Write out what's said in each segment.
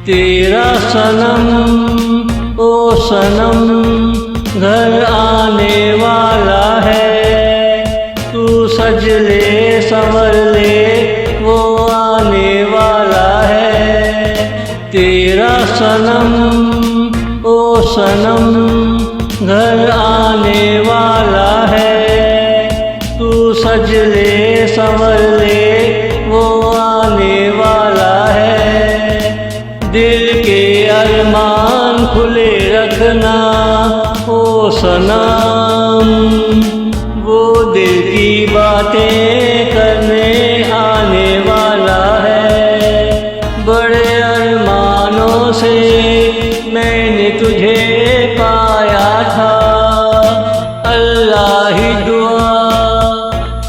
तेरा सनम ओ सनम घर आने वाला है। तू सज ले संवर ले वो आने वाला है। तेरा सनम ओ सनम घर आने वाला है। तू सज ले संवर ले वो आने वाला है। दिल के अरमान खुले रखना ओ सनम, वो दिल की बातें करने आने वाला है। बड़े अरमानों से मैंने तुझे पाया था, अल्लाह ही दुआ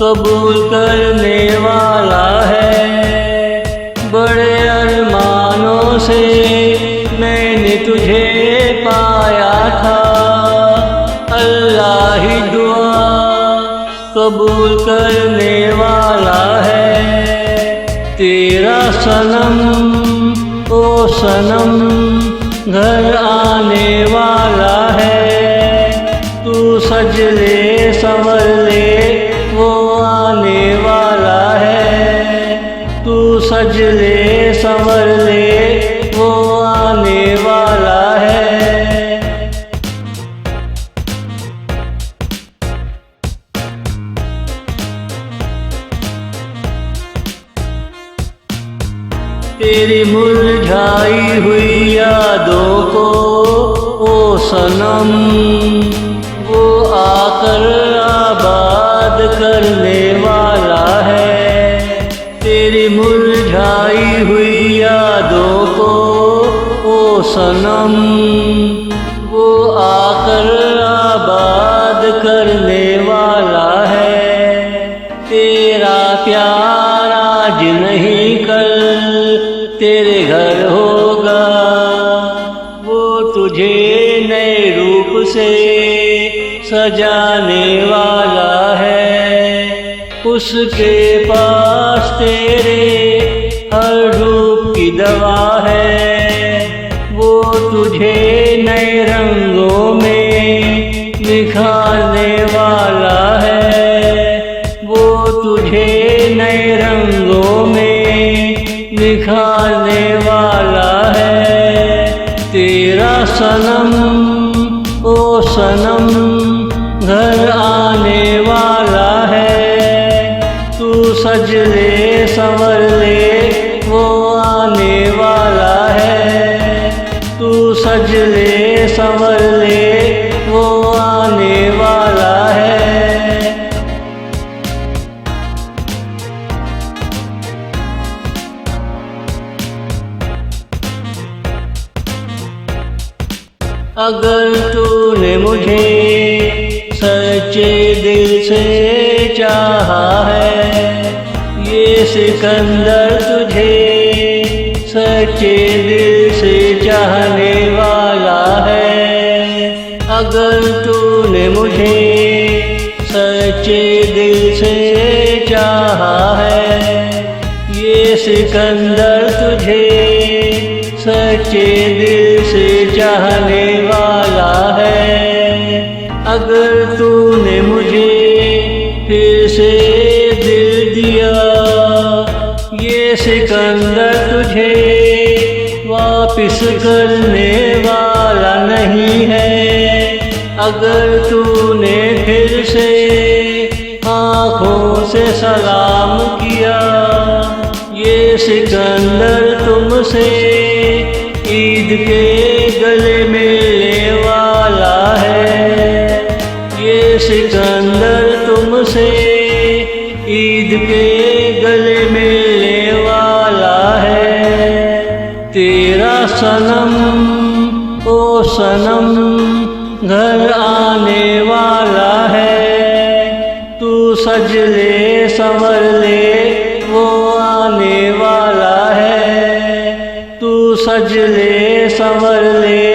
कबूल करने वाला है। बड़े अरमानों से मैंने तुझे पाया था, अल्लाह ही दुआ कबूल करने वाला है। तेरा सनम ओ सनम घर आने वाला है। तू सज ले संवर ले वो आने वाला है। तू सज ले संवर ले वो आने वाला है। तेरी मुरझाई हुई यादों को ओ सनम, वो आकर आबाद करने वाला है। तेरी मुरझाई हुई यादों को ओ सनम, वो आकर आबाद करने वाला है। तेरा प्यार आज नहीं कल तेरे घर होगा, वो तुझे नए रूप से सजाने वाला है। उसके पास तेरे हर रूप की दवा है। वो तुझे नए रंगों में निखारने वाला है। वो तुझे नए रंगों में निखारने वाला है। तेरा सनम ओ सनम घर आने वाला है। तू सज ले संवर ले वो आने वाला है। तू सज ले संवर ले वो आने वाला है। अगर तूने मुझे सच्चे दिल से चाहा है, ये सिकंदर तुझे सच्चे दिल से चाहने वाला है। अगर तूने मुझे सच्चे दिल से चाहा है, ये सिकंदर तुझे सच्चे दिल से चाहने वाला है। अगर तूने मुझे फिर से दिल दिया, ये सिकंदर तुझे वापिस करने वाला नहीं है। अगर तूने फिर से आँखों से सलाम किया, ये सिकंदर तुमसे ईद के गले मिलने वाला है। ये सिकंदर तुमसे ईद के गले मिलने वाला है। तेरा सनम ओ सनम घर आने वाला है। तू सज ले संवर ले वो आने वाला है। तू सज ले संवर ले